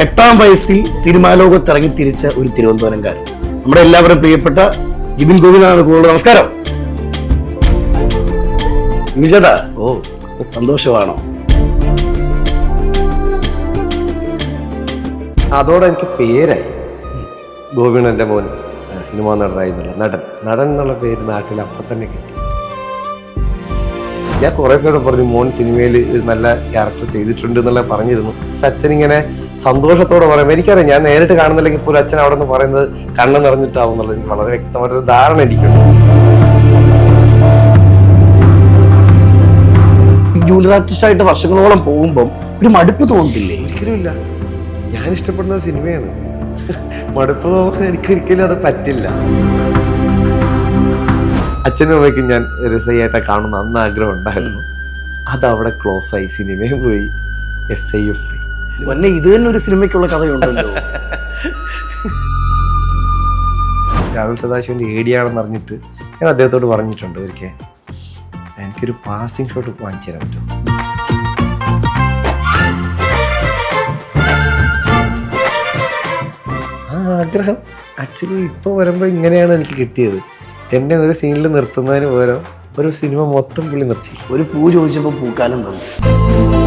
8-ാം വയസ്സിൽ സിനിമാ ലോകത്ത് ഇറങ്ങി തിരിച്ച ഒരു തിരുവനന്തപുരംകാരൻ, നമ്മുടെ എല്ലാവരും പ്രിയപ്പെട്ട ജിബിൻ ഗോപിനാഥ് കൂടുതൽ. നമസ്കാരം ചേട്ടാ. ഓ, സന്തോഷമാണോ? അതോടെ എനിക്ക് പേരായി. ഗോപിൻ എൻ്റെ മോൻ സിനിമാ നടനായി എന്നുള്ള നടൻ എന്നുള്ള പേര് നാട്ടിൽ അപ്പം തന്നെ കിട്ടി. ഞാൻ കുറേ പേരോട് പറഞ്ഞു മോൻ സിനിമയിൽ ഒരു നല്ല ക്യാരക്ടർ ചെയ്തിട്ടുണ്ട് എന്നുള്ള പറഞ്ഞിരുന്നു. അച്ഛനിങ്ങനെ സന്തോഷത്തോടെ പറയുമ്പോൾ എനിക്കറിയാം, ഞാൻ നേരിട്ട് കാണുന്നില്ലെങ്കിൽ പോലും അച്ഛൻ അവിടെ നിന്ന് പറയുന്നത് കണ്ണ് നിറഞ്ഞിട്ടാവും എന്നുള്ളത് എനിക്ക് വളരെ വ്യക്തമായിട്ടൊരു ധാരണ എനിക്കുണ്ട്. ജൂനിയർ ആർട്ടിസ്റ്റായിട്ട് വർഷങ്ങളോളം പോകുമ്പം ഒരു മടുപ്പ് തോന്നില്ലേ? ഒരിക്കലും ഇല്ല. ഞാൻ ഇഷ്ടപ്പെടുന്ന സിനിമയാണ്. മടുപ്പ് തോന്നാൻ എനിക്കൊരിക്കലും അത് പറ്റില്ല. അച്ഛനും അമ്മയ്ക്കും ഞാൻ രസയായിട്ട് കാണുന്ന അന്ന് ആഗ്രഹം ഉണ്ടായിരുന്നു. അതവിടെ ക്ലോസ് ആയി, സിനിമയും പോയി, SIF പോയി. പിന്നെ ഇത് തന്നെ ഒരു സിനിമയ്ക്കുള്ള കഥയുണ്ടല്ലോ. രാഹുൽ സദാശിവന്റെ ഏടിയാണെന്ന് അറിഞ്ഞിട്ട് ഞാൻ അദ്ദേഹത്തോട് പറഞ്ഞിട്ടുണ്ട്, ഒരിക്കൽ എനിക്കൊരു പാസിംഗ് ഷോട്ട് വാങ്ങിച്ചു തരാൻ പറ്റും. ആ ആഗ്രഹം ആക്ച്വലി ഇപ്പോൾ വരുമ്പോൾ ഇങ്ങനെയാണ് എനിക്ക് കിട്ടിയത്. എന്നെ ഒരു സീനിൽ നിർത്തുന്നതിന് പകരം ഒരു സിനിമ മൊത്തം പുള്ളി നിർത്തി. ഒരു പൂ ചോദിച്ചപ്പോൾ പൂക്കാലം തന്നു.